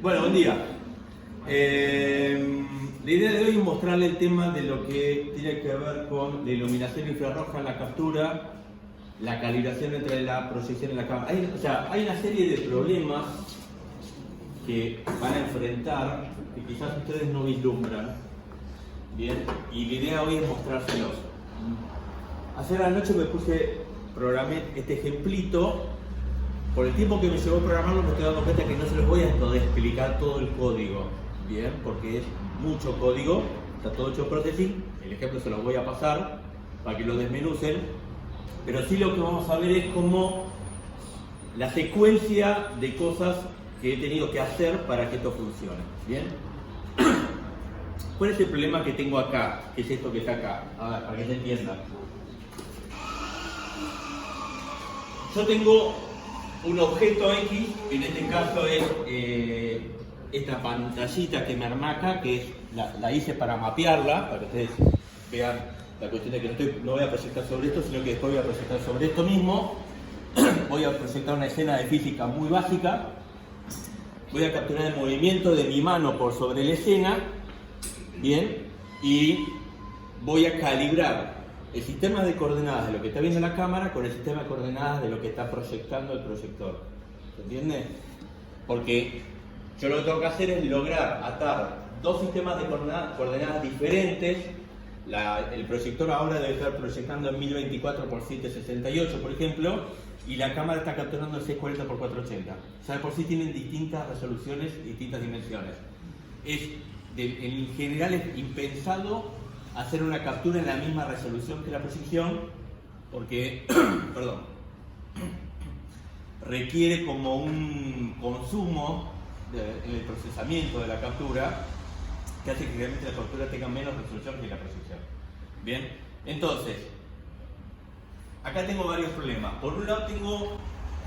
Bueno, buen día. La idea de hoy es mostrarle el tema de lo que tiene que ver con la iluminación infrarroja en la captura, la calibración entre la proyección y la cámara. Hay una serie de problemas que van a enfrentar que quizás ustedes no vislumbran. Bien, y la idea hoy es mostrárselos. Ayer anoche programé este ejemplito. Por el tiempo que me llevó a programarlo, me estoy dando cuenta que no se les voy a poder explicar todo el código, bien, porque es mucho código, está todo hecho processing. El ejemplo se los voy a pasar para que lo desmenucen, pero sí lo que vamos a ver es como la secuencia de cosas que he tenido que hacer para que esto funcione, bien. ¿Cuál es el problema que tengo acá? ¿Qué es esto que está acá? A ver, para que se entienda. Yo tengo un objeto X, que en este caso es esta pantallita que me arma acá, que la hice para mapearla, para que ustedes vean la cuestión de que no voy a proyectar sobre esto, sino que después voy a proyectar sobre esto mismo. Voy a proyectar una escena de física muy básica. Voy a capturar el movimiento de mi mano por sobre la escena, bien, y voy a calibrar el sistema de coordenadas de lo que está viendo la cámara con el sistema de coordenadas de lo que está proyectando el proyector. ¿Se entiende? Porque yo lo que tengo que hacer es lograr atar dos sistemas de coordenadas diferentes. El proyector ahora debe estar proyectando en 1024 x 768, por ejemplo, y la cámara está capturando en 640 x 480. O sea, de por sí tienen distintas resoluciones, distintas dimensiones. En general es impensado hacer una captura en la misma resolución que la proyección, porque perdón, requiere como un consumo en el procesamiento de la captura que hace que realmente la captura tenga menos resolución que la proyección. Bien, entonces acá tengo varios problemas. Por un lado tengo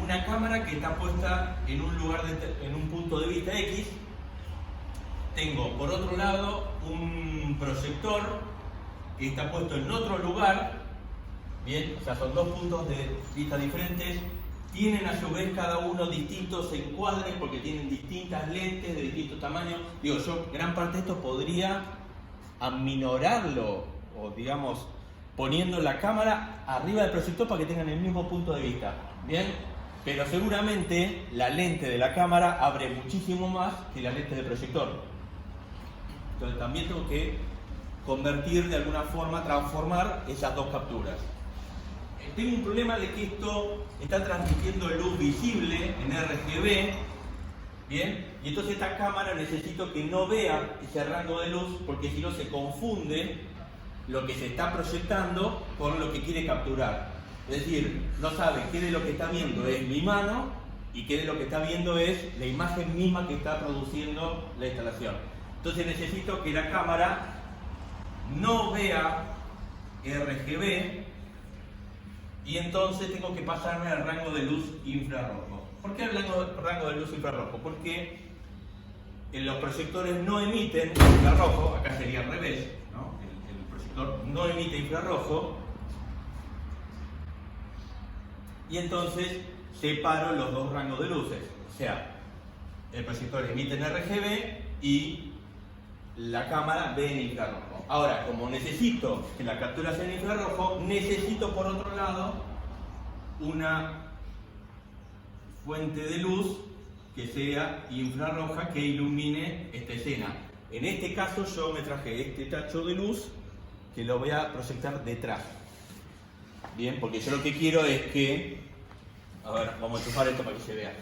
una cámara que está puesta en un lugar en un punto de vista X. Tengo por otro lado un proyector que está puesto en otro lugar, bien, o sea, son dos puntos de vista diferentes, tienen a su vez cada uno distintos encuadres porque tienen distintas lentes de distintos tamaños. Digo, yo gran parte de esto podría aminorarlo, o digamos, poniendo la cámara arriba del proyector para que tengan el mismo punto de vista, bien, pero seguramente la lente de la cámara abre muchísimo más que la lente del proyector. Entonces también tengo que convertir de alguna forma, transformar esas dos capturas. Tengo un problema de que esto está transmitiendo luz visible en RGB, bien, y entonces esta cámara necesito que no vea ese rango de luz porque si no se confunde lo que se está proyectando con lo que quiere capturar. Es decir, no sabe qué de lo que está viendo es mi mano y qué de lo que está viendo es la imagen misma que está produciendo la instalación. Entonces necesito que la cámara no vea RGB y entonces tengo que pasarme al rango de luz infrarrojo. ¿Por qué el rango de luz infrarrojo? Porque los proyectores no emiten infrarrojo, acá sería al revés, ¿no? El proyector no emite infrarrojo y entonces separo los dos rangos de luces. O sea, el proyector emite en RGB y la cámara ve en infrarrojo. Ahora, como necesito que la captura sea en infrarrojo, necesito por otro lado una fuente de luz que sea infrarroja que ilumine esta escena. En este caso yo me traje este tacho de luz que lo voy a proyectar detrás. Bien, porque yo lo que quiero es que... A ver, vamos a enchufar esto para que se vea.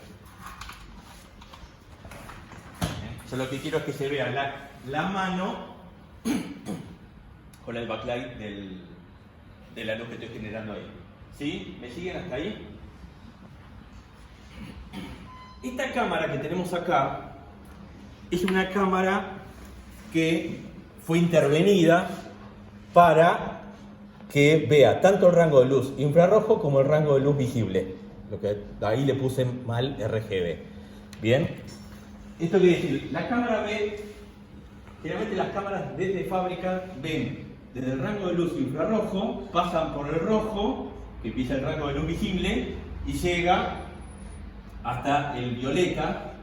Yo lo que quiero es que se vea la mano con el backlight de la luz que estoy generando ahí. ¿Sí? ¿Me siguen hasta ahí? Esta cámara que tenemos acá es una cámara que fue intervenida para que vea tanto el rango de luz infrarrojo como el rango de luz visible. Lo que ahí le puse mal RGB. Bien. Esto quiere decir, la cámara ve, generalmente las cámaras desde fábrica ven desde el rango de luz infrarrojo, pasan por el rojo, que empieza el rango de luz visible, y llega hasta el violeta,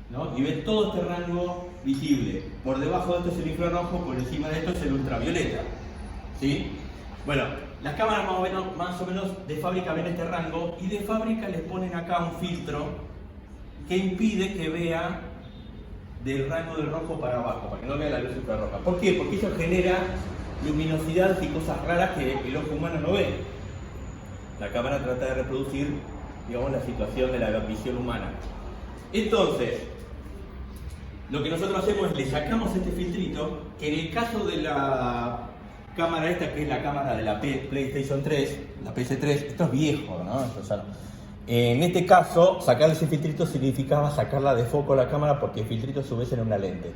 ¿no? Y ve todo este rango visible. Por debajo de esto es el infrarrojo, por encima de esto es el ultravioleta. ¿Sí? Bueno, las cámaras más o menos de fábrica ven este rango y de fábrica les ponen acá un filtro que impide que vea del rango del rojo para abajo, para que no vea la luz infrarroja. ¿Por qué? Porque eso genera luminosidad y cosas raras que el ojo humano no ve. La cámara trata de reproducir, digamos, la situación de la visión humana. Entonces, lo que nosotros hacemos es le sacamos este filtrito, que en el caso de la cámara esta, que es la cámara de la PlayStation 3, la PS3, esto es viejo, ¿no? En este caso, sacarle ese filtrito significaba sacarla de foco a la cámara porque el filtrito a su vez era una lente.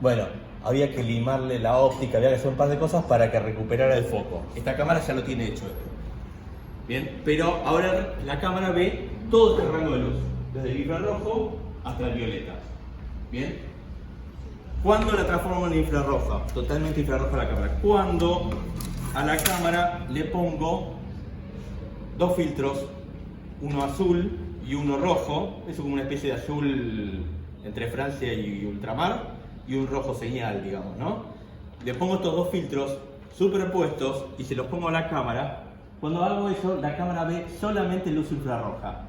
Bueno, había que limarle la óptica, había que hacer un par de cosas para que recuperara el foco. Esta cámara ya lo tiene hecho esto. Bien, pero ahora la cámara ve todo este rango de luz, desde el infrarrojo hasta el violeta. Bien. ¿Cuándo la transformo en infrarroja? Totalmente infrarroja la cámara. Cuando a la cámara le pongo dos filtros, uno azul y uno rojo, eso como una especie de azul entre Francia y ultramar, y un rojo señal, digamos, ¿no? Le pongo estos dos filtros superpuestos y se los pongo a la cámara. Cuando hago eso, la cámara ve solamente luz infrarroja.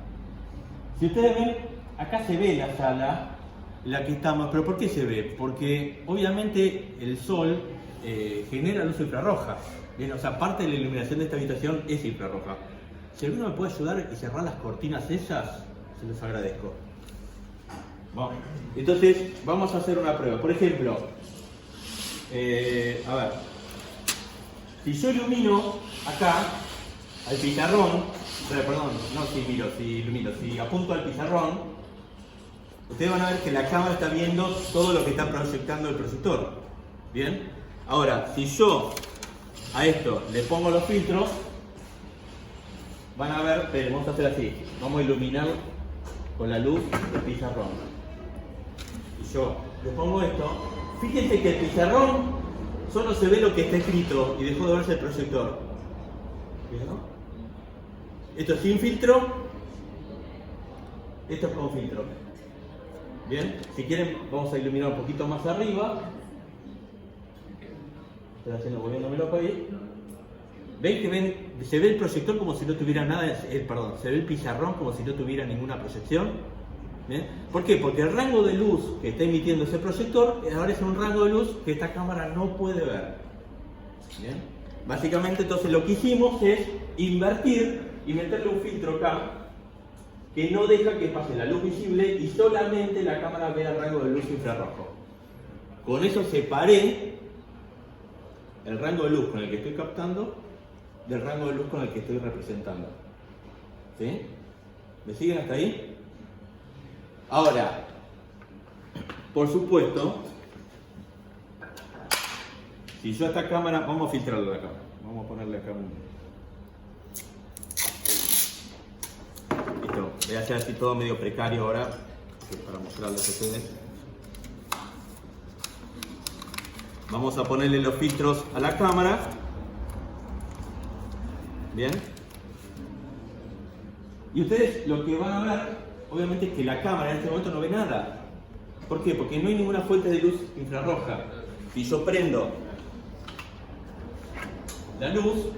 Si ustedes ven, acá se ve la sala, la que estamos, pero ¿por qué se ve? Porque obviamente el sol genera luz infrarroja. Bien, o sea, parte de la iluminación de esta habitación es infrarroja. Si alguno me puede ayudar y cerrar las cortinas esas, se los agradezco. Bueno, entonces vamos a hacer una prueba. Por ejemplo, a ver, si yo ilumino acá al pizarrón, perdón, no si ilumino, si apunto al pizarrón, ustedes van a ver que la cámara está viendo todo lo que está proyectando el proyector. Bien, ahora si yo a esto le pongo los filtros, van a ver, pero vamos a hacer así, vamos a iluminar con la luz del pizarrón. Y yo le pongo esto, fíjense que el pizarrón solo se ve lo que está escrito y dejó de verse el proyector. ¿Vieron? Esto es sin filtro, esto es con filtro. Bien, si quieren vamos a iluminar un poquito más arriba. Estoy haciendo, moviéndomelo para ahí. ¿Ven que se ve el proyector como si no tuviera nada, se ve el pizarrón como si no tuviera ninguna proyección? ¿Bien? ¿Por qué? Porque el rango de luz que está emitiendo ese proyector ahora es un rango de luz que esta cámara no puede ver. ¿Bien? Básicamente entonces lo que hicimos es invertir y meterle un filtro acá que no deja que pase la luz visible y solamente la cámara vea el rango de luz infrarrojo. Con eso separé el rango de luz con el que estoy captando del rango de luz con el que estoy representando. ¿Sí? ¿Me siguen hasta ahí? Ahora, por supuesto, si yo a esta cámara, vamos a filtrarlo de acá, vamos a ponerle acá un... Listo, voy a hacer así todo medio precario ahora, para mostrarles a ustedes. Vamos a ponerle los filtros a la cámara. Bien. Y ustedes lo que van a ver, obviamente, es que la cámara en este momento no ve nada. ¿Por qué? Porque no hay ninguna fuente de luz infrarroja. Si yo prendo la luz,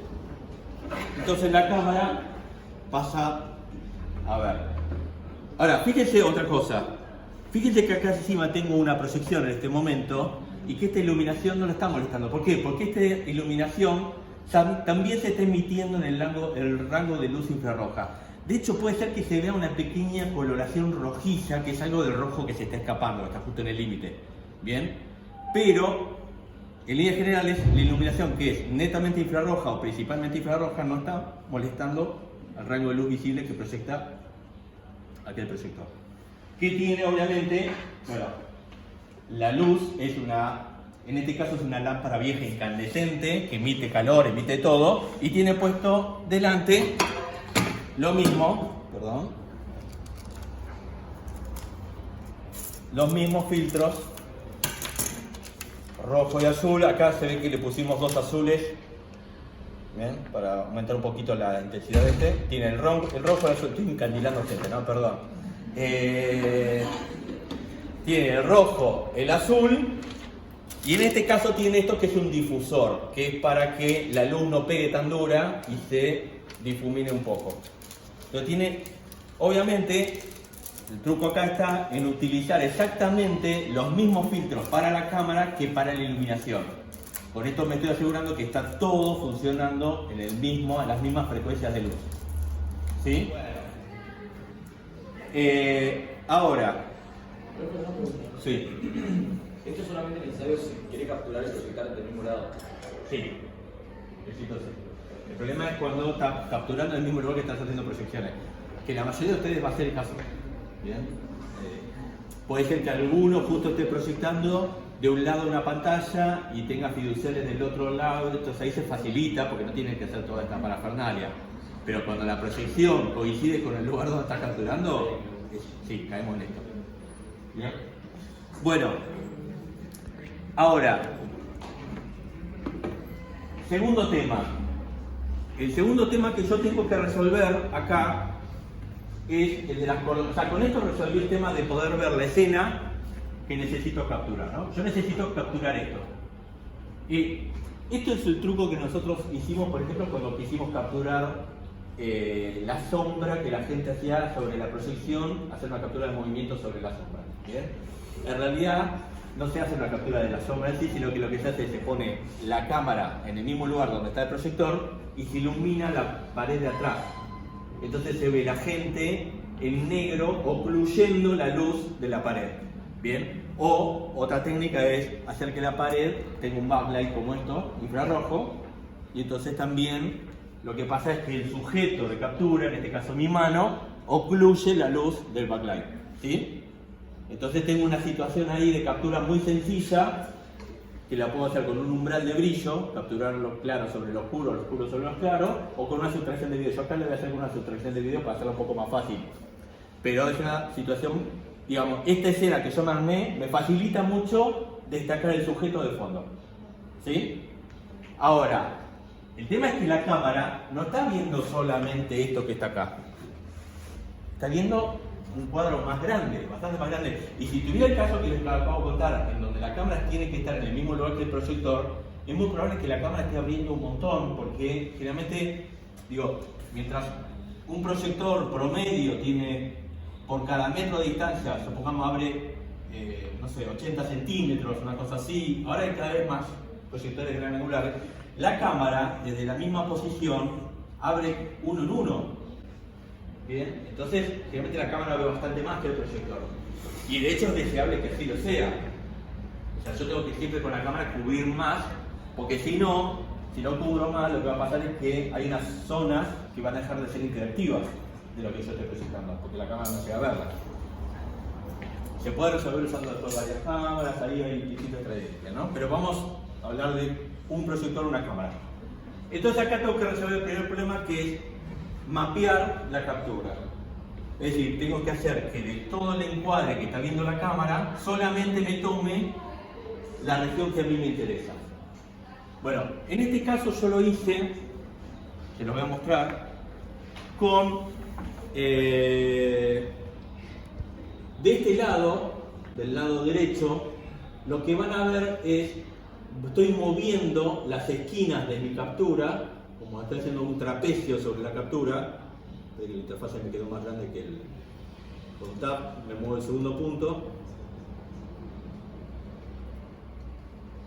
entonces la cámara pasa a ver. Ahora, fíjense otra cosa. Fíjense que acá encima tengo una proyección en este momento y que esta iluminación no la está molestando. ¿Por qué? Porque esta iluminación también se está emitiendo en el rango de luz infrarroja. De hecho, puede ser que se vea una pequeña coloración rojiza, que es algo del rojo que se está escapando, está justo en el límite. ¿Bien? Pero, en líneas generales, la iluminación que es netamente infrarroja o principalmente infrarroja no está molestando al rango de luz visible que proyecta aquel proyector. ¿Qué tiene, obviamente? Bueno, la luz es en este caso es una lámpara vieja incandescente que emite calor, emite todo y tiene puesto delante lo mismo, los mismos filtros rojo y azul. Acá se ve que le pusimos dos azules, ¿bien? Para aumentar un poquito la intensidad de este. Tiene el rojo y el azul, estoy encandilando gente, ¿no? Perdón. tiene el rojo, el azul, y en este caso tiene esto que es un difusor, que es para que la luz no pegue tan dura y se difumine un poco. Pero tiene, obviamente, el truco acá está en utilizar exactamente los mismos filtros para la cámara que para la iluminación. Con esto me estoy asegurando que está todo funcionando en las mismas frecuencias de luz. ¿Sí? Ahora. Sí. Esto es solamente necesario si quiere capturar y proyectar del mismo lado. Sí. Éxito sí. El problema es cuando está capturando el mismo lugar que estás haciendo proyecciones. Que la mayoría de ustedes va a hacer el caso. ¿Bien? Puede ser que alguno justo esté proyectando de un lado una pantalla y tenga fiduciales del otro lado, entonces ahí se facilita porque no tienen que hacer toda esta parafernalia. Pero cuando la proyección coincide con el lugar donde está capturando, sí, caemos en esto. ¿Bien? Bueno, ahora, segundo tema. El segundo tema que yo tengo que resolver acá es el de las columnas. O sea, con esto resolví el tema de poder ver la escena que necesito capturar, ¿no? Yo necesito capturar esto. Y esto es el truco que nosotros hicimos, por ejemplo, cuando quisimos capturar la sombra que la gente hacía sobre la proyección, hacer una captura de movimiento sobre la sombra. ¿Bien? En realidad no se hace una captura de la sombra en sí, sino que lo que se hace es se pone la cámara en el mismo lugar donde está el proyector y se ilumina la pared de atrás. Entonces se ve la gente en negro ocluyendo la luz de la pared. ¿Bien? O otra técnica es hacer que la pared tenga un backlight como esto, infrarrojo, y entonces también lo que pasa es que el sujeto de captura, en este caso mi mano, ocluye la luz del backlight. ¿Sí? Entonces tengo una situación ahí de captura muy sencilla, que la puedo hacer con un umbral de brillo, capturar lo claro sobre lo oscuro sobre lo claro, o con una sustracción de video. Yo acá le voy a hacer una sustracción de video para hacerlo un poco más fácil. Pero es una situación, digamos, esta escena que yo me armé me facilita mucho destacar el sujeto de fondo. ¿Sí? Ahora, el tema es que la cámara no está viendo solamente esto que está acá. Está viendo un cuadro más grande, bastante más grande. Y si tuviera el caso que les acabo de contar, en donde la cámara tiene que estar en el mismo lugar que el proyector, es muy probable que la cámara esté abriendo un montón, porque generalmente, digo, mientras un proyector promedio tiene, por cada metro de distancia, supongamos abre, no sé, 80 centímetros, una cosa así, ahora hay cada vez más proyectores gran angulares, la cámara, desde la misma posición, abre uno en uno. Bien, entonces, generalmente la cámara ve bastante más que el proyector. Y de hecho es deseable que así lo sea. O sea, yo tengo que siempre con la cámara cubrir más, porque si no cubro más, lo que va a pasar es que hay unas zonas que van a dejar de ser interactivas de lo que yo estoy proyectando, porque la cámara no llega a verlas. Se puede resolver usando después varias cámaras, ahí hay distintas estrategias, ¿no? Pero vamos a hablar de un proyector o una cámara. Entonces acá tengo que resolver el primer problema, que es mapear la captura. Es decir, tengo que hacer que de todo el encuadre que está viendo la cámara solamente me tome la región que a mí me interesa. Bueno, en este caso yo lo hice, se lo voy a mostrar, con de este lado, del lado derecho, lo que van a ver es, estoy moviendo las esquinas de mi captura, como estoy haciendo un trapecio sobre la captura. La interfaz me quedó más grande que el con tab, me muevo el segundo punto.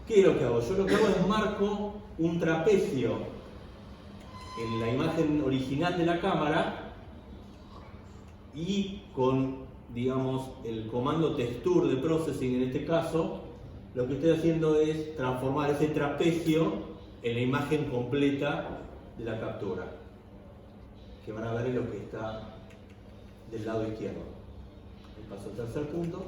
¿Qué es lo que hago? Yo lo que hago es marco un trapecio en la imagen original de la cámara y con, digamos, el comando texture de processing en este caso, lo que estoy haciendo es transformar ese trapecio en la imagen completa de la captura, que van a ver en lo que está del lado izquierdo. Ahí paso al tercer punto.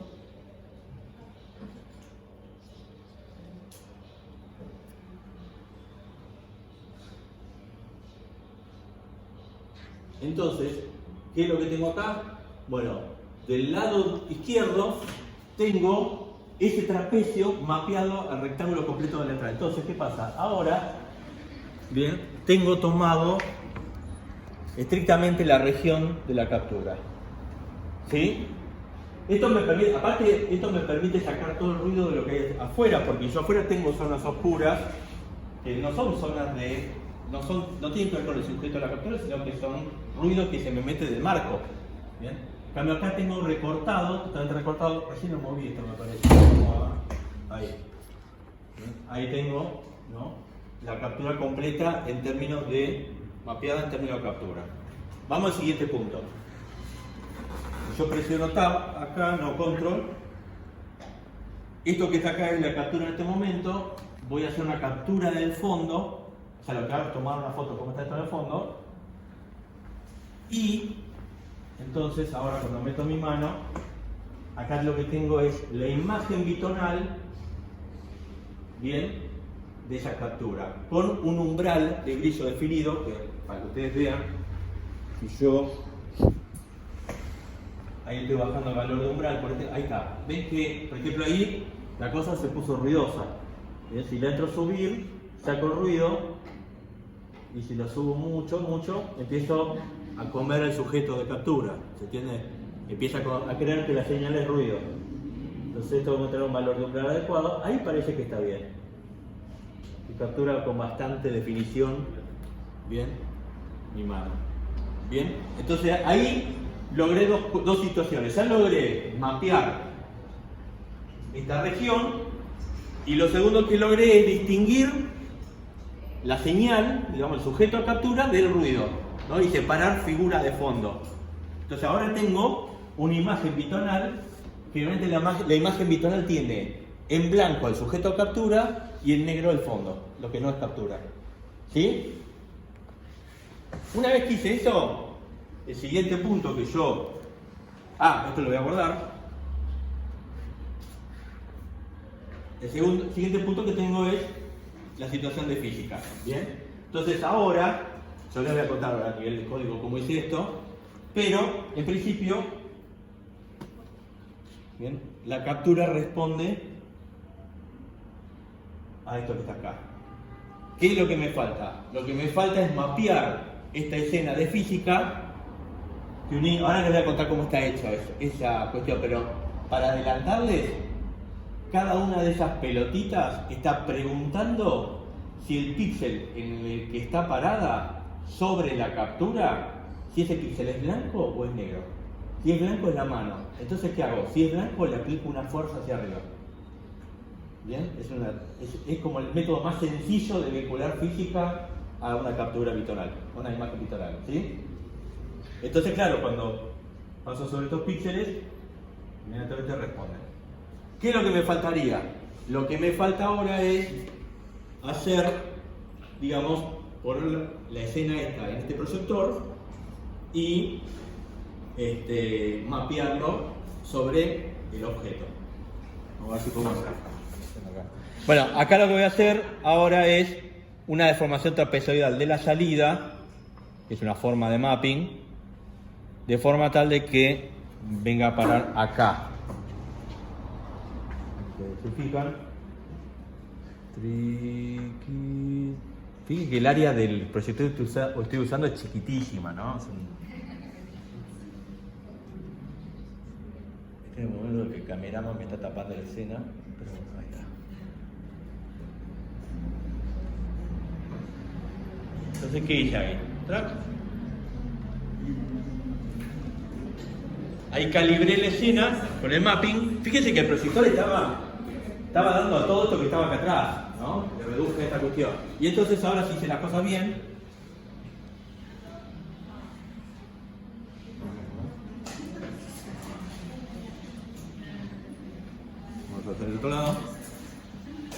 Entonces, ¿qué es lo que tengo acá? Bueno, del lado izquierdo tengo ese trapecio mapeado al rectángulo completo de la entrada. Entonces, ¿qué pasa? Ahora, bien, tengo tomado estrictamente la región de la captura. ¿Sí? Esto me permite, aparte, esto me permite sacar todo el ruido de lo que hay afuera, porque yo afuera tengo zonas oscuras, que no son zonas de... no tienen que ver con el sujeto de la captura, sino que son ruidos que se me mete del marco. ¿Bien? En cambio acá tengo recortado, totalmente recortado, recién lo moví esto me parece. Ahí. ¿Bien? Ahí tengo, ¿no?, la captura completa en términos de... mapeada en términos de captura. Vamos al siguiente punto. Yo presiono Tab, acá, no Control. Esto que está acá es la captura en este momento. Voy a hacer una captura del fondo. O sea, lo que hago es tomar una foto como está esto en el fondo. Y entonces, ahora cuando meto mi mano, acá lo que tengo es la imagen bitonal, bien, de esa captura, con un umbral de brillo definido, que para que ustedes vean, si yo ahí estoy bajando el valor de umbral, ahí está. Ven que, por ejemplo, ahí la cosa se puso ruidosa. ¿Bien? Si la entro a subir, saco el ruido, y si lo subo mucho, empiezo a comer el sujeto de captura. ¿Se entiende? Empieza a creer que la señal es ruido. Entonces esto va a tener un valor de umbral adecuado. Ahí parece que está bien. Y captura con bastante definición, bien, mi mano. Bien, entonces ahí logré dos situaciones. Ya logré mapear esta región, y lo segundo que logré es distinguir la señal, digamos, el sujeto a captura del ruido, ¿no?, y separar figura de fondo. Entonces ahora tengo una imagen bitonal, que obviamente la imagen bitonal tiene en blanco el sujeto a captura y en negro el fondo, lo que no es captura. ¿Sí? Una vez que hice eso, el siguiente punto que yo... esto lo voy a guardar. El siguiente punto que tengo es la situación de física. ¿Bien? Entonces ahora, yo les voy a contar ahora a nivel de código cómo hice esto, pero en principio, ¿bien?, la captura responde a esto que está acá. ¿Qué es lo que me falta? Lo que me falta es mapear esta escena de física que uní. Ahora les voy a contar cómo está hecha esa cuestión, pero para adelantarles, cada una de esas pelotitas está preguntando si el píxel en el que está parada sobre la captura, si ese píxel es blanco o es negro. Si es blanco es la mano. Entonces, ¿qué hago? Si es blanco, le aplico una fuerza hacia arriba. ¿Bien? Es como el método más sencillo de vincular física a una captura bitonal, a una imagen bitonal. ¿Sí? Entonces, claro, cuando paso sobre estos píxeles, inmediatamente responden. ¿Qué es lo que me faltaría? Lo que me falta ahora es hacer, digamos, poner la escena esta en este proyector y mapearlo sobre el objeto. Vamos a ver si podemos hacer. Bueno, acá lo que voy a hacer ahora es una deformación trapezoidal de la salida, que es una forma de mapping, de forma tal de que venga a parar acá. ¿Se fijan? Fíjense que el área del proyector que estoy usando es chiquitísima, ¿no? Este es el momento que el cameraman me está tapando la escena, pero ahí está. Entonces, ¿qué hice ahí? ¿Track? Ahí calibré la escena con el mapping. Fíjense que el proyector estaba dando a todo esto que estaba acá atrás, ¿no? Le reduje esta cuestión. Y entonces ahora si hice las cosas bien, vamos a hacer el otro lado.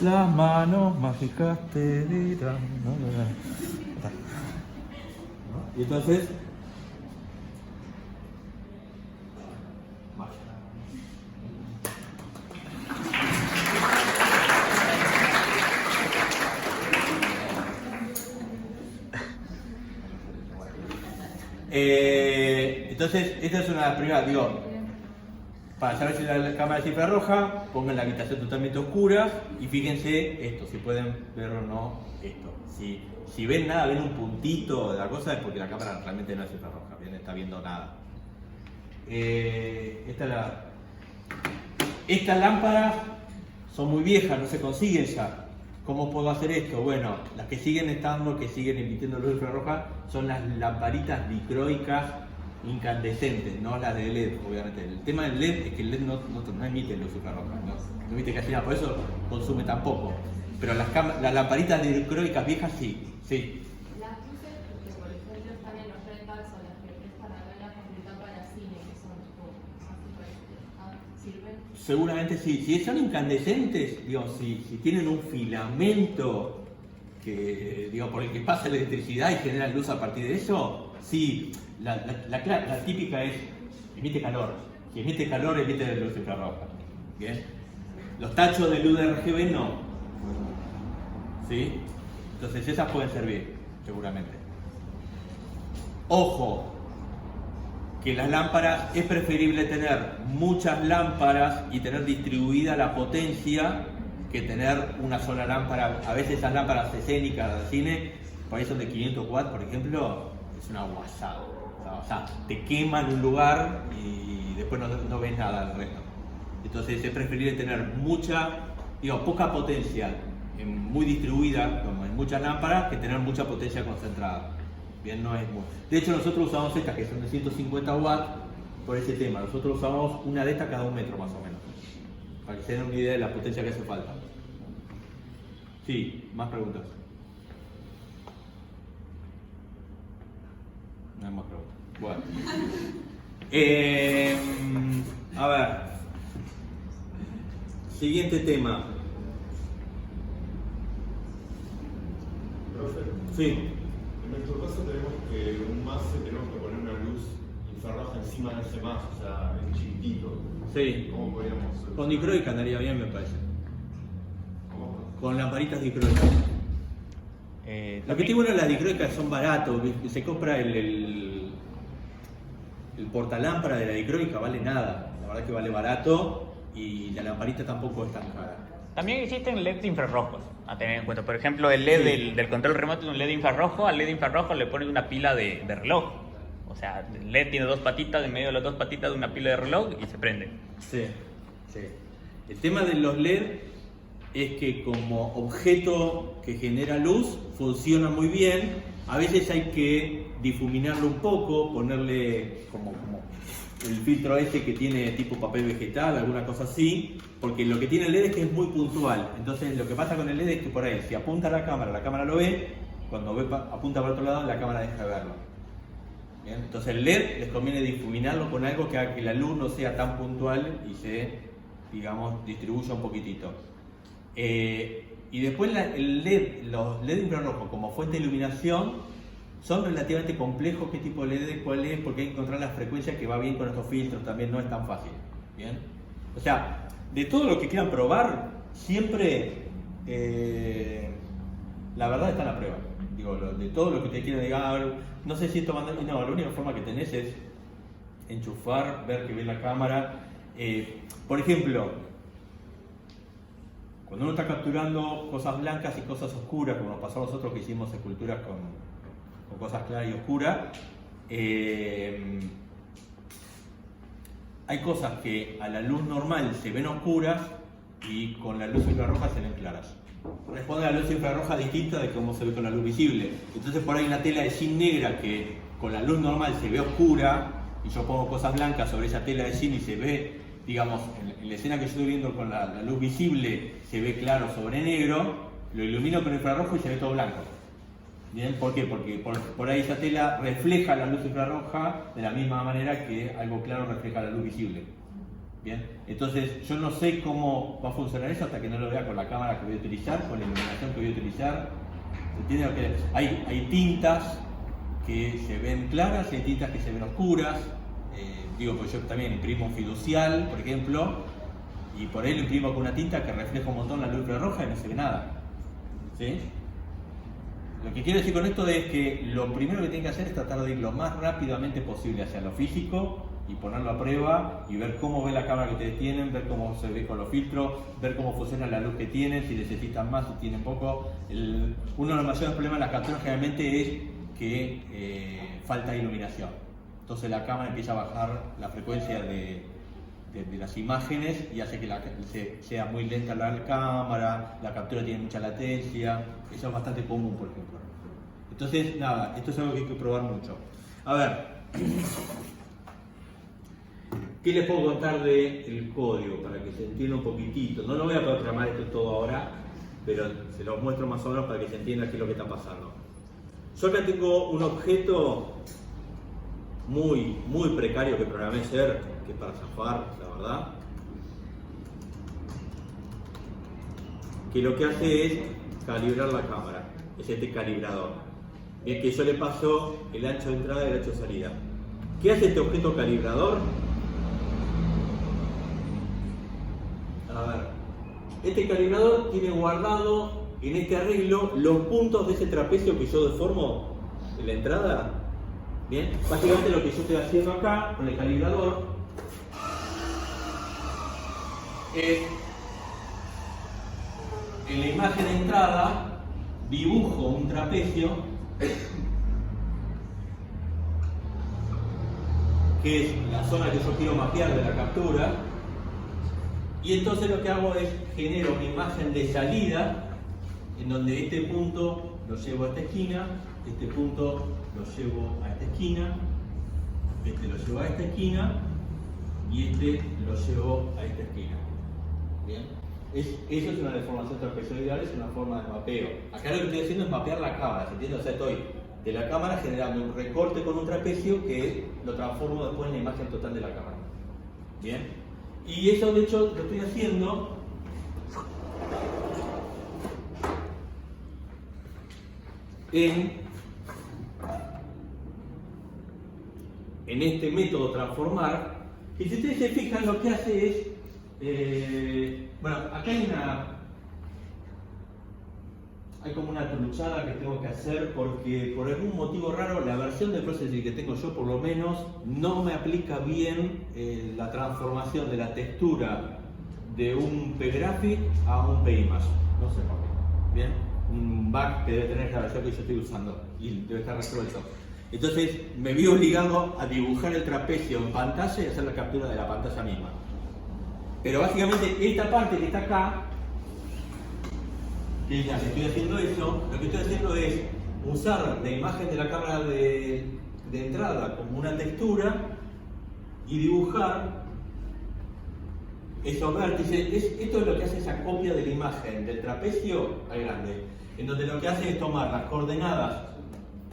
Las manos mágicas te dirán. Y entonces entonces, esta es una primera, digo, para saber si la cámara es infrarroja, pongan la habitación totalmente oscura y fíjense esto, si pueden ver o no esto. Si ven nada, ven un puntito de la cosa, es porque la cámara realmente no es infrarroja, bien, está viendo nada. Esta es Estas lámparas son muy viejas, no se consiguen ya. ¿Cómo puedo hacer esto? Bueno, las que siguen estando, que siguen emitiendo luz infrarroja, son las lamparitas dicroicas incandescentes, no las de LED, obviamente. El tema del LED es que el LED no emite luz infrarroja, no emite casi nada, por eso consume tan poco. Pero las lamparitas dicroicas viejas sí. Las luces que por ejemplo están en los rentals o las que prestan acá en la facultad para cine, que son tipo ¿sirven? Seguramente sí. Si son incandescentes, digamos, si tienen un filamento que, digamos, por el que pasa la electricidad y genera luz a partir de eso, sí. La típica es emite calor. Si emite calor, emite luz infrarroja. ¿Bien? Los tachos de luz de RGB no. ¿Sí? Entonces esas pueden servir, seguramente. Ojo, que las lámparas es preferible tener muchas lámparas y tener distribuida la potencia que tener una sola lámpara. A veces esas lámparas escénicas de cine, por ahí son de 500 watts, por ejemplo, es una guasada. O sea, te queman un lugar y después no ves nada del resto. Entonces es preferible tener poca potencia muy distribuida, como en muchas lámparas, que tener mucha potencia concentrada. Bien, no es muy... De hecho, nosotros usamos estas que son de 150 watts por ese tema. Nosotros usamos una de estas cada 1 metro más o menos, para que se den una idea de la potencia que hace falta. Sí, más preguntas. No hay más preguntas. Bueno. A ver. Siguiente tema. Profe, Sí. en nuestro caso tenemos que poner una luz infrarroja encima de ese MAS, o sea, en chiquitito. Sí. ¿Cómo podríamos Con dicroica andaría bien, me parece. ¿Cómo? Con lamparitas dicroicas. Lo que tiene bueno las dicroicas son baratos. Se compra el portalámpara de la dicroica, vale nada. La verdad que vale barato y la lamparita tampoco es tan cara. También existen LED infrarrojos a tener en cuenta. Por ejemplo, el LED del control remoto es un LED infrarrojo. Al LED infrarrojo le pones una pila de reloj. O sea, el LED tiene 2 patitas, en medio de las 2 patitas de una pila de reloj y se prende. Sí. El tema de los LED es que como objeto que genera luz funciona muy bien. A veces hay que difuminarlo un poco, ponerle como el filtro ese que tiene tipo papel vegetal, alguna cosa así, porque lo que tiene el LED es que es muy puntual. Entonces lo que pasa con el LED es que por ahí, si apunta a la cámara lo ve, cuando apunta para otro lado, la cámara deja de verlo. ¿Bien? Entonces el LED les conviene difuminarlo con algo que haga que la luz no sea tan puntual y se, digamos, distribuya un poquitito. Y después los LED infrarrojos como fuente de iluminación son relativamente complejos. ¿Qué tipo de LED, cuál es? Porque hay que encontrar la frecuencia que va bien con estos filtros, también no es tan fácil. ¿Bien? O sea, de todo lo que quieran probar, siempre la verdad está en la prueba. Digo, de todo lo que ustedes quieran, digan, no sé si esto manda. No, la única forma que tenés es enchufar, ver que ve la cámara. Por ejemplo, cuando uno está capturando cosas blancas y cosas oscuras, como nos pasó a nosotros que hicimos esculturas con cosas claras y oscuras, hay cosas que a la luz normal se ven oscuras y con la luz infrarroja se ven claras. Responde a la luz infrarroja distinta de cómo se ve con la luz visible. Entonces por ahí una tela de zinc negra que con la luz normal se ve oscura y yo pongo cosas blancas sobre esa tela de zinc y se ve, digamos, en la escena que yo estoy viendo con la luz visible se ve claro sobre negro, lo ilumino con infrarrojo y se ve todo blanco. ¿Bien? ¿Por qué? Porque por ahí esa tela refleja la luz infrarroja de la misma manera que algo claro refleja la luz visible. ¿Bien? Entonces yo no sé cómo va a funcionar eso hasta que no lo vea con la cámara que voy a utilizar, con la iluminación que voy a utilizar. ¿Entienden lo que hay tintas que se ven claras y hay tintas que se ven oscuras. Pues yo también imprimo un fiducial, por ejemplo, y por ahí lo imprimo con una tinta que refleja un montón la luz infrarroja y no se ve nada. ¿Sí? Lo que quiero decir con esto es que lo primero que tienen que hacer es tratar de ir lo más rápidamente posible hacia lo físico y ponerlo a prueba y ver cómo ve la cámara que ustedes tienen, ver cómo se ve con los filtros, ver cómo funciona la luz que tienen, si necesitan más, si tienen poco. Uno de los mayores problemas de las capturas generalmente es que falta iluminación. Entonces la cámara empieza a bajar la frecuencia de de las imágenes y hace que sea muy lenta la cámara, la captura tiene mucha latencia, eso es bastante común, por ejemplo. Entonces, nada, esto es algo que hay que probar mucho. A ver, ¿qué les puedo contar del código para que se entienda un poquitito? No lo voy a poder programar esto todo ahora, pero se los muestro más o menos para que se entienda qué es lo que está pasando. Yo acá tengo un objeto muy precario que programé ayer, que es para zafar, la verdad, que lo que hace es calibrar la cámara, es este calibrador. Bien, que yo le paso el ancho de entrada y el ancho de salida. ¿Qué hace este objeto calibrador? A ver, este calibrador tiene guardado en este arreglo los puntos de ese trapecio que yo deformo en la entrada. Bien, básicamente lo que yo estoy haciendo acá con el calibrador es en la imagen de entrada dibujo un trapecio que es la zona que yo quiero mapear de la captura, y entonces lo que hago es genero una imagen de salida en donde este punto lo llevo a esta esquina, este punto lo llevo a esta esquina, este lo llevo a esta esquina y este lo llevo a esta esquina. ¿Bien? Eso es una deformación trapezoidal, es una forma de mapeo. Acá lo que estoy haciendo es mapear la cámara, ¿se entiende? O sea, estoy de la cámara generando un recorte con un trapecio que lo transformo después en la imagen total de la cámara. ¿Bien? Y eso de hecho lo estoy haciendo en este método transformar, y si ustedes se fijan lo que hace es bueno, acá hay como una truchada que tengo que hacer porque por algún motivo raro la versión de Processing que tengo yo por lo menos no me aplica bien la transformación de la textura de un PGraphic a un PImage, no sé por qué. Bien, un bug que debe tener la versión que yo estoy usando y debe estar resuelto. Entonces me vi obligado a dibujar el trapecio en pantalla y hacer la captura de la pantalla misma. Pero básicamente esta parte que está acá, que ya estoy haciendo eso, lo que estoy haciendo es usar la imagen de la cámara de entrada como una textura y dibujar esos vértices. Esto es lo que hace esa copia de la imagen del trapecio al grande, en donde lo que hace es tomar las coordenadas,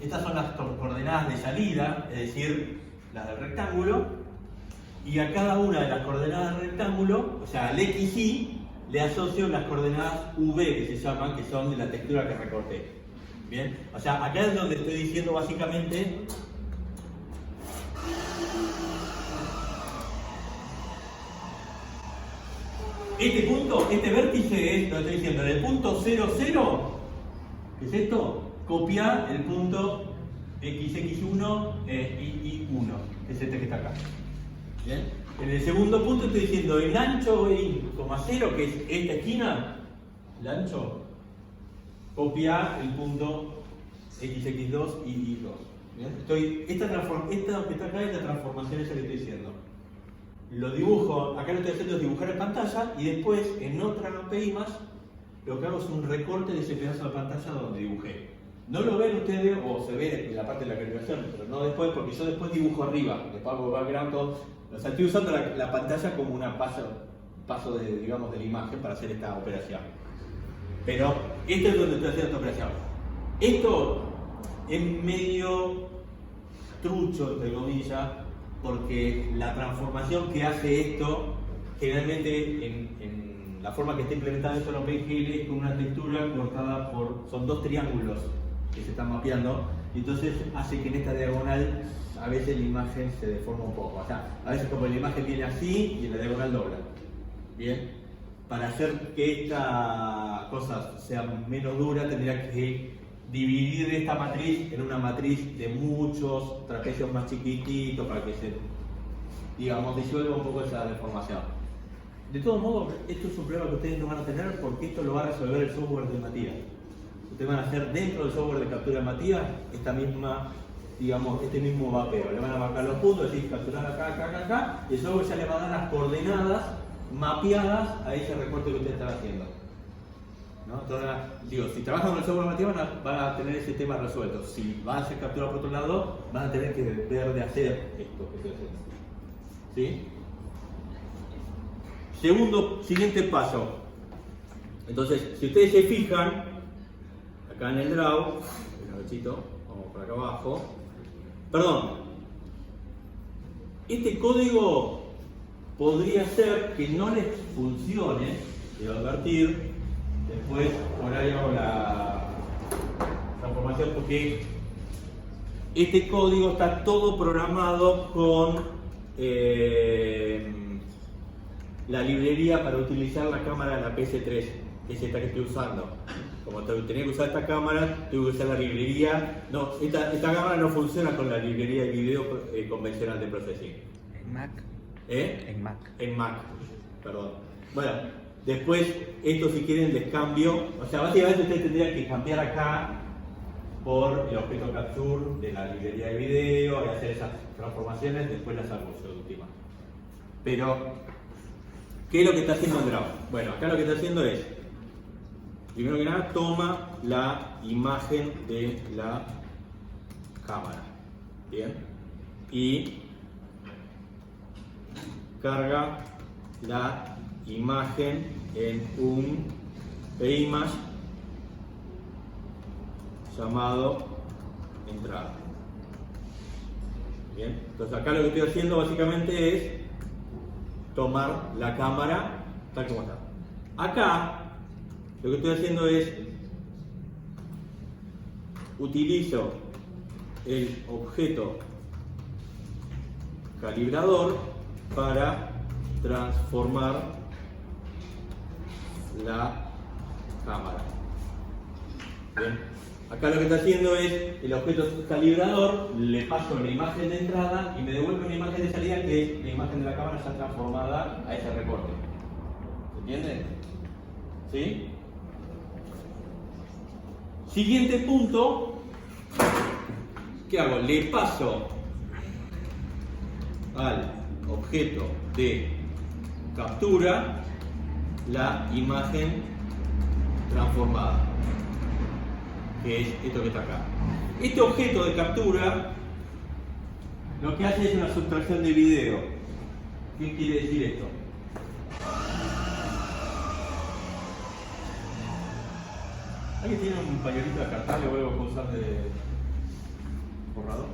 estas son las coordenadas de salida, es decir, las del rectángulo, y a cada una de las coordenadas del rectángulo, o sea, al X, Y, le asocio las coordenadas V que se llaman, que son de la textura que recorté. Bien, o sea, acá es donde estoy diciendo básicamente este punto, este vértice es, lo estoy diciendo, del punto 0, 0, ¿qué es esto? Copia el punto XX1 y Y1, que es este que está acá. ¿Bien? En el segundo punto estoy diciendo el ancho y, 0, que es esta esquina, el ancho, copia el punto XX2 y Y2. Esta que está acá es la transformación esa que estoy diciendo. Lo dibujo, acá lo que estoy haciendo es dibujar en pantalla y después en otra PImage lo que hago es un recorte de ese pedazo de pantalla donde dibujé. No lo ven ustedes, o se ve en la parte de la calibración, pero no después, porque yo después dibujo arriba, le pago background, todo. O sea, estoy usando la pantalla como un paso de, digamos, de la imagen para hacer esta operación. Pero esto es donde estoy haciendo esta operación. Esto es medio trucho, entre comillas, porque la transformación que hace esto, generalmente en la forma que está implementada esto en OpenGL es con una textura cortada son dos triángulos que se están mapeando, y entonces hace que en esta diagonal a veces la imagen se deforma un poco. O sea, a veces como la imagen viene así y en la diagonal dobla. Bien, para hacer que esta cosa sea menos dura tendría que dividir esta matriz en una matriz de muchos trapecios más chiquititos para que se, digamos, disuelva un poco esa deformación. De todos modos, esto es un problema que ustedes no van a tener porque esto lo va a resolver el software de Matías. Ustedes van a hacer dentro del software de captura de Matías esta misma, digamos, este mismo mapeo. Le van a marcar los puntos, decir, capturar acá, y el software ya le va a dar las coordenadas mapeadas a ese recorte que ustedes están haciendo. ¿No? Entonces, digo, si trabajan con el software mapeado van a tener ese tema resuelto. Si van a hacer captura por otro lado, van a tener que ver de hacer esto que estoy haciendo. ¿Sí? Siguiente paso. Entonces, si ustedes se fijan, acá en el draw, vamos por acá abajo. Perdón. Este código podría ser que no les funcione, quiero advertir, después por ahí hago la transformación porque este código está todo programado con la librería para utilizar la cámara de la PS3, que es esta que estoy usando. Como tenía que usar esta cámara, tuve que usar la librería. No, esta cámara no funciona con la librería de video convencional de processing. ¿En Mac? En Mac. En Mac, perdón. Bueno, después, esto si quieren les cambio. O sea, básicamente ustedes tendrían que cambiar acá por el objeto capture de la librería de video y hacer esas transformaciones, después las hago yo de última. Pero, ¿qué es lo que está haciendo el draw? Bueno, acá lo que está haciendo es, primero que nada, toma la imagen de la cámara. Bien. Y carga la imagen en un image llamado entrada. Bien. Entonces acá lo que estoy haciendo básicamente es tomar la cámara tal como está. Acá lo que estoy haciendo es utilizo el objeto calibrador para transformar la cámara. Bien. Acá lo que está haciendo es el objeto calibrador, le paso la imagen de entrada y me devuelve una imagen de salida que es la imagen de la cámara ya transformada a ese recorte. ¿Se entiende? ¿Sí? Siguiente punto, ¿qué hago? Le paso al objeto de captura la imagen transformada, que es esto que está acá. Este objeto de captura lo que hace es una sustracción de video. ¿Qué quiere decir esto? ¿Alguien tiene un pañuelito de cartable o algo que usar de borrador?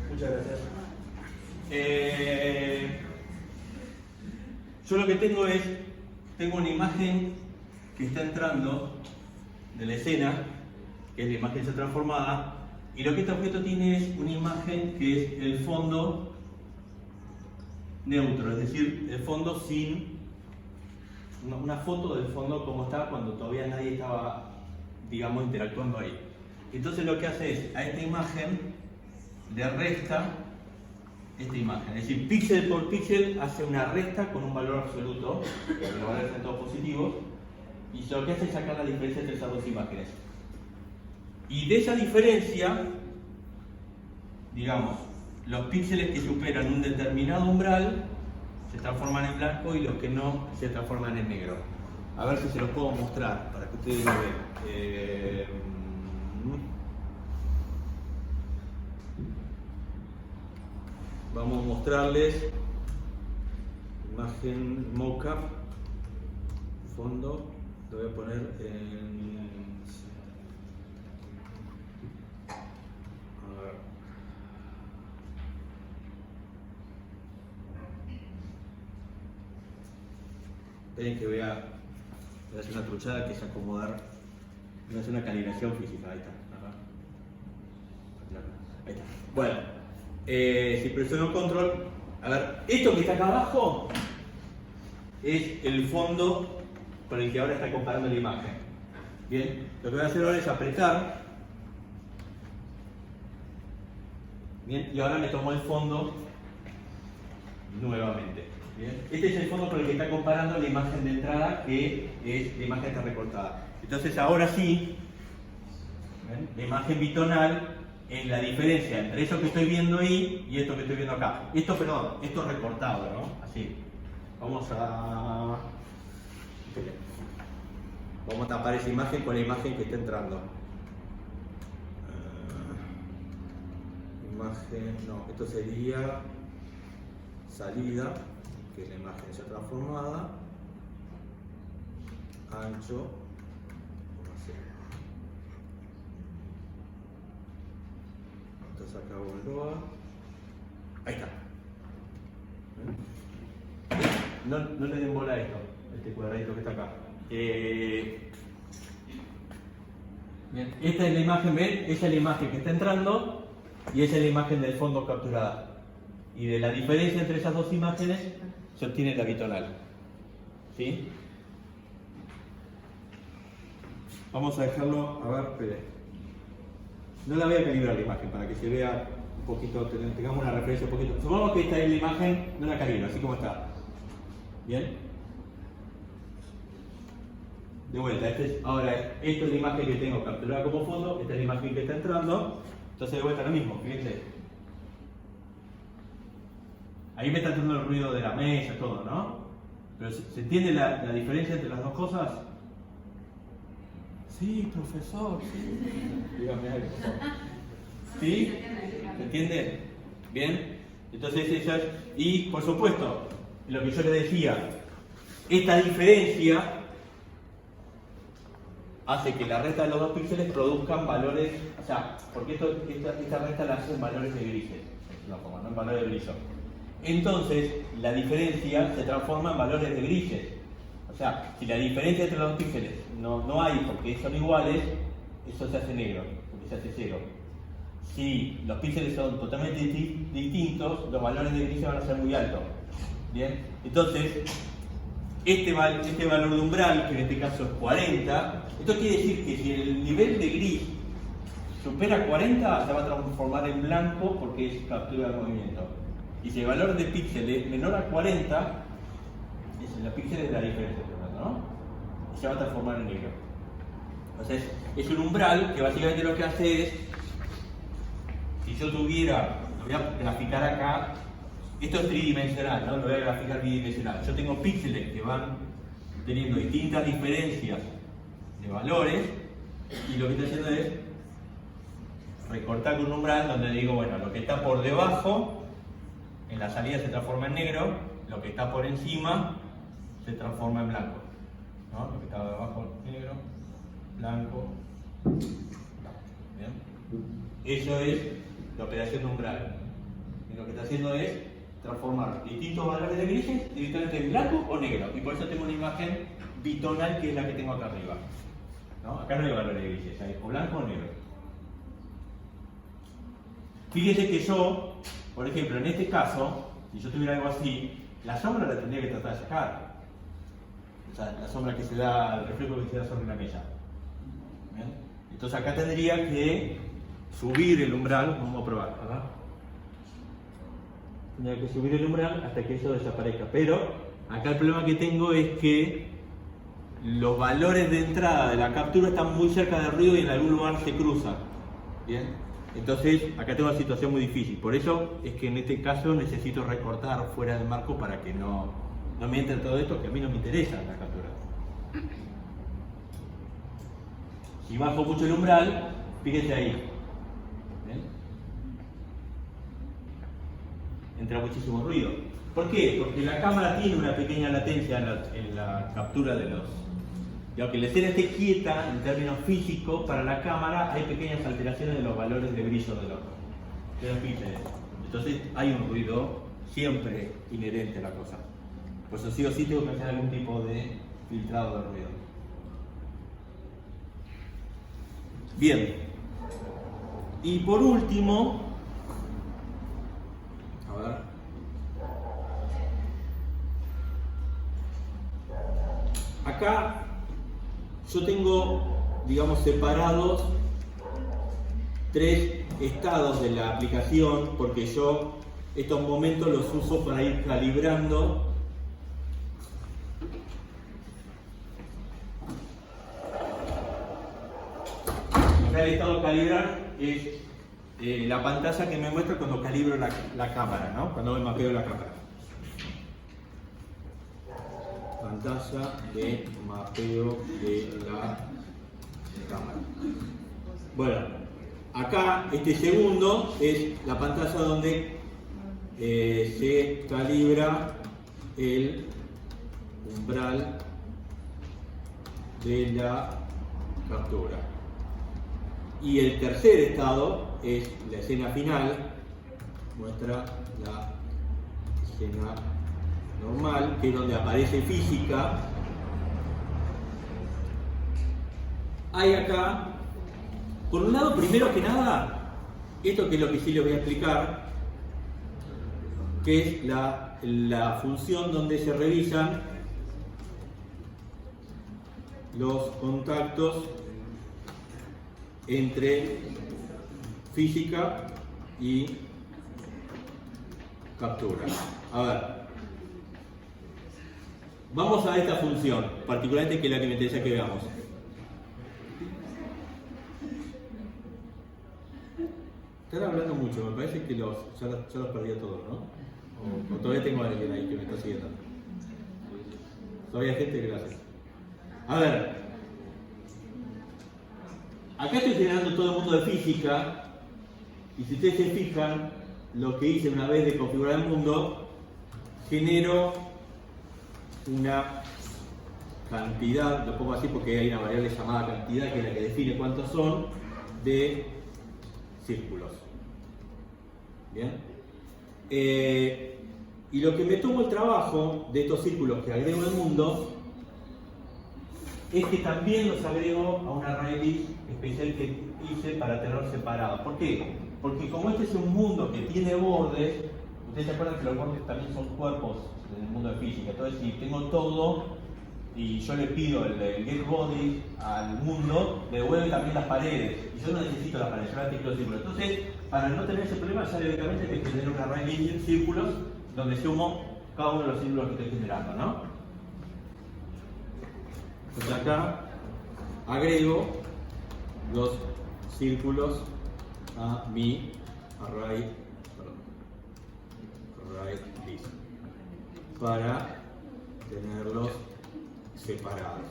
Muchas gracias. Yo lo que tengo una imagen que está entrando de la escena, que es la imagen ya transformada, y lo que este objeto tiene es una imagen que es el fondo neutro, es decir, el fondo sin una foto del fondo como está cuando todavía nadie estaba, digamos, interactuando ahí. Entonces lo que hace es a esta imagen le resta esta imagen, es decir, píxel por píxel hace una resta con un valor absoluto, que los valores son todos positivos, y lo que hace es sacar la diferencia entre esas dos imágenes. Y de esa diferencia, digamos, los píxeles que superan un determinado umbral se transforman en blanco y los que no se transforman en negro. A ver si se los puedo mostrar para que ustedes lo vean. Vamos a mostrarles imagen mockup, fondo, lo voy a poner en... A ver. Esperen que voy a hacer una truchada que es acomodar, voy a hacer una calibración física, ahí está. Ahí está. Bueno, si presiono control, a ver, esto que está acá abajo es el fondo con el que ahora está comparando la imagen. Bien, lo que voy a hacer ahora es apretar. Bien, y ahora me tomo el fondo nuevamente. Bien. Este es el fondo con el que está comparando la imagen de entrada, que es la imagen que está recortada. Entonces ahora sí, ¿ven? La imagen bitonal es la diferencia entre eso que estoy viendo ahí y esto que estoy viendo acá. Esto, perdón, esto es recortado, ¿no? Así. Vamos a tapar esa imagen con la imagen que está entrando. Imagen, no, esto sería salida, que es la imagen ya transformada, ancho, entonces acá Loa, ahí está. No le den bola a esto, este cuadradito que está acá. Bien. Esta es la imagen, ¿ven? Esa es la imagen que está entrando y esa es la imagen del fondo capturada. Y de la diferencia entre esas dos imágenes se obtiene la bitonal. ¿Sí? Vamos a dejarlo, a ver, espere. No la voy a calibrar la imagen para que se vea un poquito, tengamos una referencia un poquito. Supongamos que esta es la imagen, no la calibro, así como está. ¿Bien? De vuelta, ahora esto es la imagen que tengo capturada como fondo, esta es la imagen que está entrando. Entonces de vuelta lo mismo, fíjense. Ahí me está entrando el ruido de la mesa, todo, ¿no? Pero ¿se entiende la diferencia entre las dos cosas? Sí, profesor, sí. Dígame algo, por favor. ¿Sí? ¿Se entiende? Bien. Entonces eso es. Y por supuesto, lo que yo les decía, esta diferencia hace que la resta de los dos píxeles produzcan valores, o sea, porque esta resta la hacen valores de grises, no en valores de brillo. Entonces, la diferencia se transforma en valores de grises. O sea, si la diferencia entre los dos píxeles no hay porque son iguales, eso se hace negro, porque se hace cero. Si los píxeles son totalmente distintos, los valores de grises van a ser muy altos. Bien, entonces, este valor de umbral, que en este caso es 40, esto quiere decir que si el nivel de gris supera 40, se va a transformar en blanco porque es captura de movimiento. Y si el valor de píxel es menor a 40, los píxeles de la diferencia, ¿no? Y se va a transformar en negro. Entonces, es un umbral que básicamente lo que hace es, si yo tuviera, lo voy a graficar acá, esto es tridimensional, ¿no? Lo voy a graficar bidimensional. Yo tengo píxeles que van teniendo distintas diferencias de valores y lo que estoy haciendo es recortar con un umbral donde digo, bueno, lo que está por debajo en la salida se transforma en negro, lo que está por encima se transforma en blanco, ¿no? Lo que está debajo negro, blanco, ¿bien? Eso es la operación de umbral. Y lo que está haciendo es transformar distintos valores de grises directamente en blanco o negro. Y por eso tengo una imagen bitonal que es la que tengo acá arriba, ¿no? Acá no hay valores de grises, hay o blanco o negro. Fíjense que yo, por ejemplo, en este caso, si yo tuviera algo así, la sombra la tendría que tratar de sacar. O sea, la sombra que se da, el reflejo que se da sobre la mesa. ¿Bien? Entonces acá tendría que subir el umbral, vamos a probar, ¿verdad? Tendría que subir el umbral hasta que eso desaparezca. Pero acá el problema que tengo es que los valores de entrada de la captura están muy cerca del ruido y en algún lugar se cruzan. ¿Bien? Entonces, acá tengo una situación muy difícil. Por eso es que en este caso necesito recortar fuera del marco para que no me entre todo esto que a mí no me interesa la captura. Si bajo mucho el umbral, fíjense ahí. ¿Ven? Entra muchísimo ruido. ¿Por qué? Porque la cámara tiene una pequeña latencia en la captura de los... Y aunque la escena esté quieta en términos físicos, para la cámara hay pequeñas alteraciones de los valores de brillo de los píxeles. Entonces hay un ruido siempre inherente a la cosa. Por eso sí o sí tengo que hacer algún tipo de filtrado de ruido. Bien. Y por último, a ver. Acá yo tengo, digamos, separados 3 estados de la aplicación porque yo estos momentos los uso para ir calibrando acá el estado calibrar es la pantalla que me muestra cuando calibro la cámara, ¿no? Cuando me mapeo la cámara. Pantalla de mapeo de la cámara. Bueno, acá este segundo es la pantalla donde se calibra el umbral de la captura. Y el tercer estado es la escena final, muestra la escena normal, que es donde aparece física. Hay acá, por un lado, primero que nada, esto que es lo que sí les voy a explicar, que es la función donde se revisan los contactos entre física y captura. A ver, vamos a esta función, particularmente que es la que me interesa que veamos. Están hablando mucho, me parece que ya los perdí a todos, ¿no? O todavía tengo a alguien ahí que me está siguiendo. Todavía hay gente que lo hace. A ver, acá estoy generando todo el mundo de física, y si ustedes se fijan, lo que hice una vez de configurar el mundo, genero una cantidad, lo pongo así porque hay una variable llamada cantidad que es la que define cuántos son, de círculos. ¿Bien? Y lo que me tomo el trabajo de estos círculos que agrego al mundo es que también los agrego a un array list especial que hice para tenerlos separados. ¿Por qué? Porque como este es un mundo que tiene bordes, ustedes se acuerdan que los bordes también son cuerpos en el mundo de física. Entonces, si tengo todo y yo le pido el get body al mundo, me devuelve también las paredes. Y yo no necesito las paredes, yo las tengo los círculos. Entonces, para no tener ese problema, ya directamente tengo que tener un array list de círculos donde sumo cada uno de los círculos que estoy generando, ¿no? Entonces acá agrego los círculos a mi array list para tenerlos separados.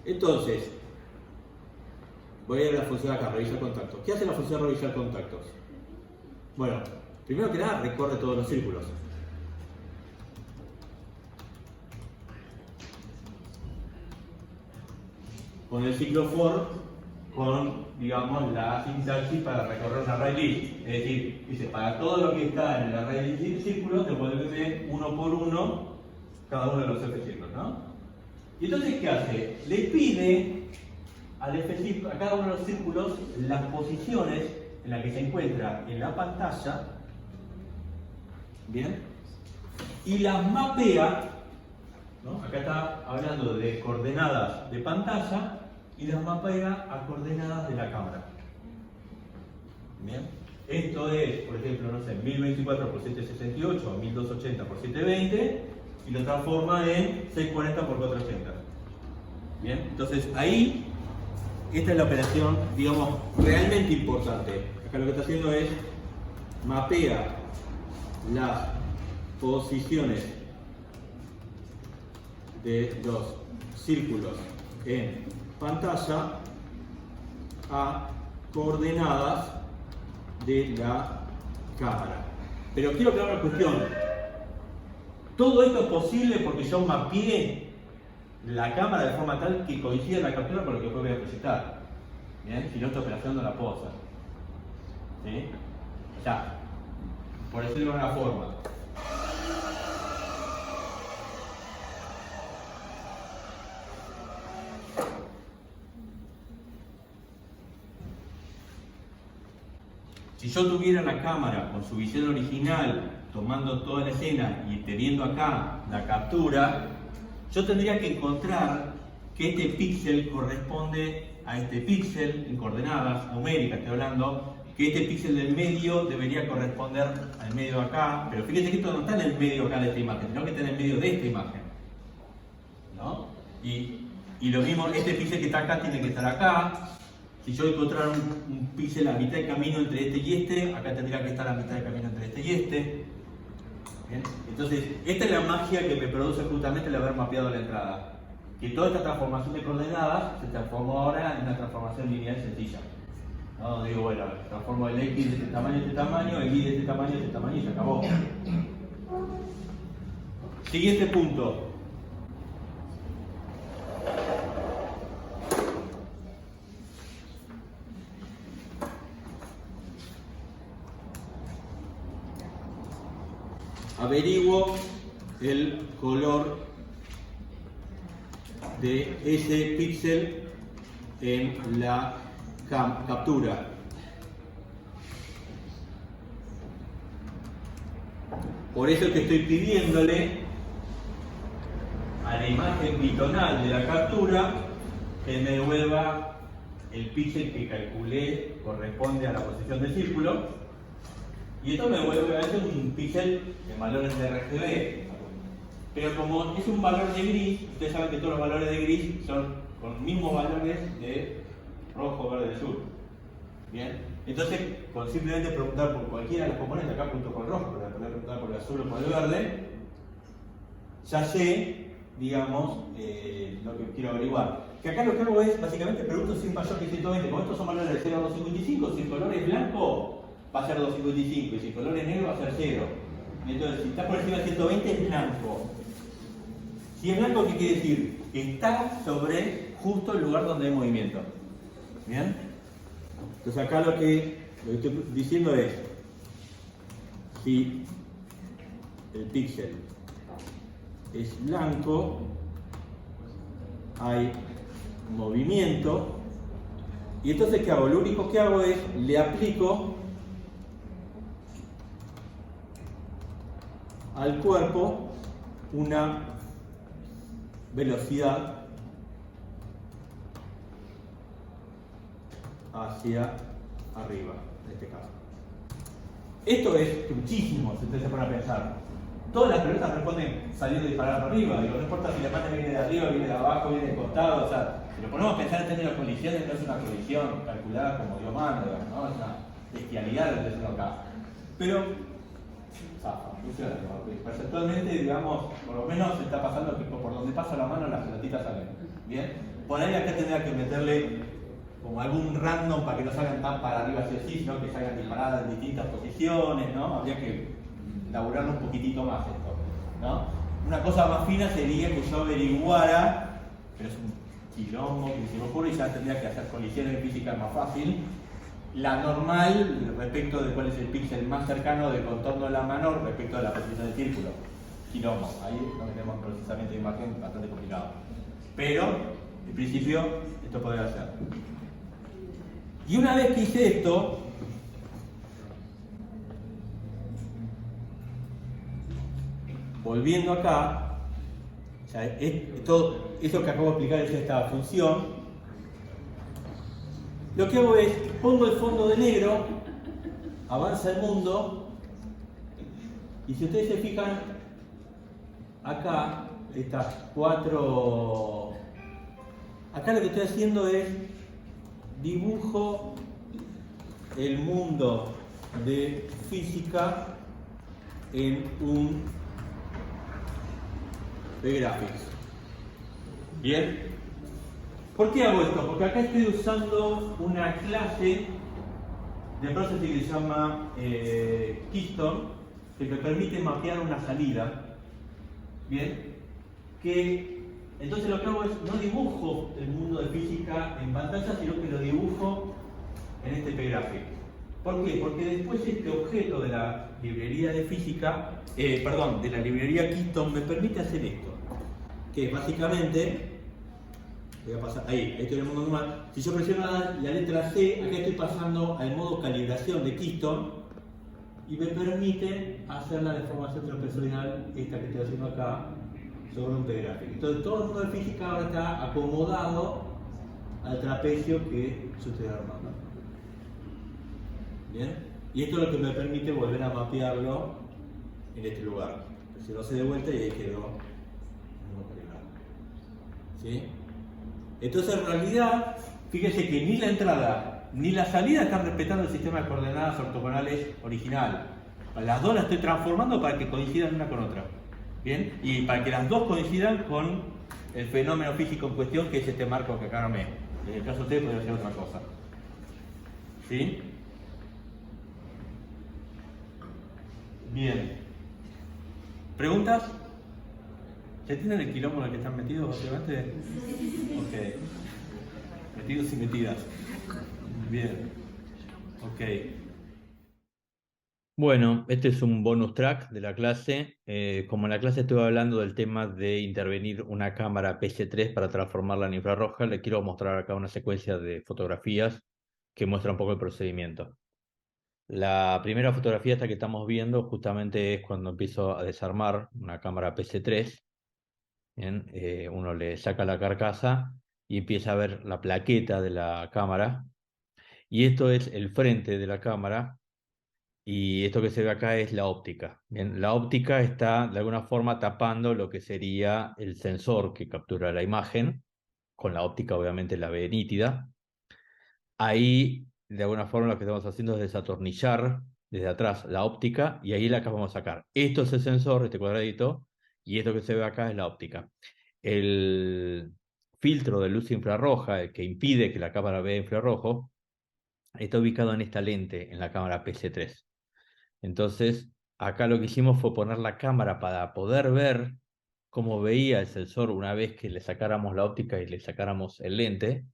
Entonces, voy a ir a la función acá, revisar contactos. ¿Qué hace la función revisar contactos? Bueno, primero que nada recorre todos los círculos. Con el ciclo for, con, digamos, la sintaxis para recorrer un array list. Es decir, dice, para todo lo que está en el array list de círculos, devuelve uno por uno cada uno de los F-círculos, ¿no? Y entonces, ¿qué hace? Le pide al F-círculo, a cada uno de los círculos, las posiciones en las que se encuentra en la pantalla, ¿bien? Y las mapea, ¿no? Acá está hablando de coordenadas de pantalla y las mapea a coordenadas de la cámara. ¿Bien? Esto es, por ejemplo, no sé, 1024 por 768 o 1280 por 720 y lo transforma en 640 por 480. ¿Bien? Entonces ahí, esta es la operación, digamos, realmente importante. Acá lo que está haciendo es mapea las posiciones de los círculos en pantalla a coordenadas de la cámara. Pero quiero aclarar una cuestión. Todo esto es posible porque yo mapeé la cámara de forma tal que coincida la captura con lo que después voy a presentar. ¿Bien? Si no, esta operación no la puedo hacer. ¿Sí? O sea, por decirlo de una forma. Si yo tuviera la cámara con su visión original, tomando toda la escena y teniendo acá la captura, yo tendría que encontrar que este píxel corresponde a este píxel en coordenadas numéricas, estoy hablando, que este píxel del medio debería corresponder al medio de acá, pero fíjense que esto no está en el medio acá de esta imagen, sino que está en el medio de esta imagen, ¿no? Y lo mismo, este píxel que está acá tiene que estar acá. Si yo encontrara un píxel a mitad de camino entre este y este, acá tendría que estar a mitad de camino entre este y este. ¿Bien? Entonces, esta es la magia que me produce justamente el haber mapeado la entrada. Que toda esta transformación de coordenadas se transformó ahora en una transformación lineal sencilla. No digo, bueno, transformo el X de este tamaño, el Y de este tamaño y se acabó. Siguiente punto. Averiguo el color de ese píxel en la captura. Por eso es que estoy pidiéndole a la imagen bitonal de la captura que me devuelva el píxel que calculé corresponde a la posición del círculo. Y esto me devuelve a veces un píxel en valores de RGB. Pero como es un valor de gris, ustedes saben que todos los valores de gris son con mismos valores de rojo, verde, azul. Bien, entonces con simplemente preguntar por cualquiera de los componentes, acá apunto por el rojo, pero poder preguntar por el azul o por el verde, ya sé, digamos, lo que quiero averiguar. Que acá lo que hago es, básicamente, pregunto si es mayor que 120. Como estos son valores de 0 a 255, si el color es blanco, va a ser 255, y si el color es negro, va a ser 0. Entonces, si está por encima de 120, es blanco. Si es blanco, ¿qué quiere decir? Está sobre justo el lugar donde hay movimiento. ¿Bien? Entonces acá lo que estoy diciendo es, si el píxel es blanco, hay movimiento, y entonces ¿qué hago? Lo único que hago es, le aplico al cuerpo una velocidad hacia arriba, en este caso. Esto es muchísimo, si ustedes se ponen a pensar. Todas las pelotas responden saliendo y disparar para arriba. Digo, no importa si la mata viene de arriba, viene de abajo, viene de costado. O sea, si lo ponemos a pensar en términos de colisiones, no es una colisión calculada como Dios manda, ¿no? Es una bestialidad lo que estoy haciendo acá. Pero, funciona. Perceptualmente, digamos, por lo menos está pasando que por donde pasa la mano las pelotitas salen. ¿Bien? Por ahí acá tendría que meterle como algún random para que no salgan tan para arriba hacia así, sino que salgan disparadas en distintas posiciones, ¿no? Habría que elaborarlo un poquitito más esto, ¿no? Una cosa más fina sería que yo averiguara, pero es un quilombo que se me ocurre y ya tendría que hacer colisiones físicas más fácil, la normal respecto de cuál es el píxel más cercano del contorno de la mano respecto de la posición del círculo. Quilombo, ahí no tenemos procesamiento de imagen bastante complicado. Pero, en principio, esto podría ser. Y una vez que hice esto, volviendo acá, o sea, todo eso que acabo de explicar es esta función, lo que hago es, pongo el fondo de negro, avanza el mundo, y si ustedes se fijan, acá, estas cuatro, acá lo que estoy haciendo es, dibujo el mundo de física en un P-Graphics. ¿Bien? ¿Por qué hago esto? Porque acá estoy usando una clase de processing que se llama Keystone, que me permite mapear una salida. ¿Bien? Entonces lo que hago es, no dibujo el mundo de física en pantalla, sino que lo dibujo en este P-Graphic. ¿Por qué? Porque después este objeto de la librería de física, de la librería Keystone me permite hacer esto. Que básicamente, voy a pasar, ahí estoy en el modo normal. Si yo presiono la letra C, acá estoy pasando al modo calibración de Keystone y me permite hacer la deformación trapezoidal, esta que estoy haciendo acá, sobre un P-Graphic. Entonces todo el mundo de física ahora está acomodado al trapecio que yo estoy armando. ¿Bien? Y esto es lo que me permite volver a mapearlo en este lugar. Si lo hace de vuelta y ahí quedó. ¿Sí? Entonces en realidad Fíjese que ni la entrada ni la salida están respetando el sistema de coordenadas ortogonales original. Las dos las estoy transformando para que coincidan una con otra. ¿Bien? Y para que las dos coincidan con el fenómeno físico en cuestión, que es este marco que acá armé. En el caso de ustedes podría ser otra cosa. ¿Sí? Bien. ¿Preguntas? ¿Se entienden el quilombo en el que están metidos, básicamente? Ok. Metidos y metidas. Bien. Ok. Bueno, este es un bonus track de la clase. Como en la clase estuve hablando del tema de intervenir una cámara PC3 para transformarla en infrarroja, le quiero mostrar acá una secuencia de fotografías que muestra un poco el procedimiento. La primera fotografía esta que estamos viendo justamente es cuando empiezo a desarmar una cámara PC3. Bien, uno le saca la carcasa y empieza a ver la plaqueta de la cámara. Y esto es el frente de la cámara. Y esto que se ve acá es la óptica. Bien, la óptica está de alguna forma tapando lo que sería el sensor que captura la imagen. Con la óptica obviamente la ve nítida. Ahí, de alguna forma, lo que estamos haciendo es desatornillar desde atrás la óptica y ahí la acabamos de sacar. Esto es el sensor, este cuadradito, y esto que se ve acá es la óptica. El filtro de luz infrarroja, el que impide que la cámara vea infrarrojo, está ubicado en esta lente, en la cámara PC3. Entonces, acá lo que hicimos fue poner la cámara para poder ver cómo veía el sensor una vez que le sacáramos la óptica y le sacáramos el lente.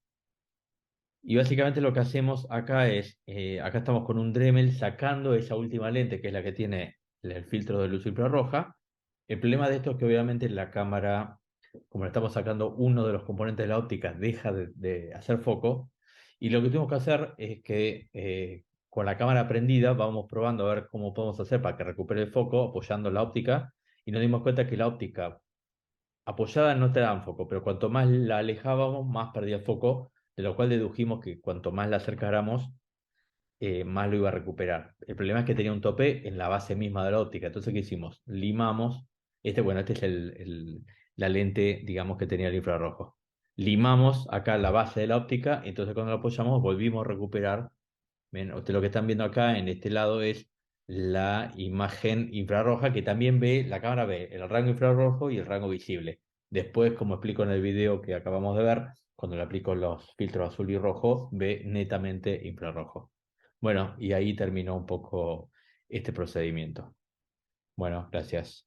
Y básicamente lo que hacemos acá es, acá estamos con un Dremel sacando esa última lente, que es la que tiene el filtro de luz infrarroja. El problema de esto es que obviamente la cámara, como le estamos sacando uno de los componentes de la óptica, deja de hacer foco. Y lo que tenemos que hacer es que con la cámara prendida vamos probando a ver cómo podemos hacer para que recupere el foco apoyando la óptica. Y nos dimos cuenta que la óptica apoyada no te da foco, pero cuanto más la alejábamos, más perdía el foco, de lo cual dedujimos que cuanto más la acercáramos, más lo iba a recuperar. El problema es que tenía un tope en la base misma de la óptica. Entonces, ¿qué hicimos? Limamos, este es la lente, digamos, que tenía el infrarrojo. Limamos acá la base de la óptica, entonces cuando la apoyamos volvimos a recuperar. Bien, ustedes lo que están viendo acá en este lado es la imagen infrarroja que también ve, la cámara ve el rango infrarrojo y el rango visible. Después, como explico en el video que acabamos de ver, cuando le aplico los filtros azul y rojo, ve netamente infrarrojo. Bueno, y ahí terminó un poco este procedimiento. Bueno, gracias.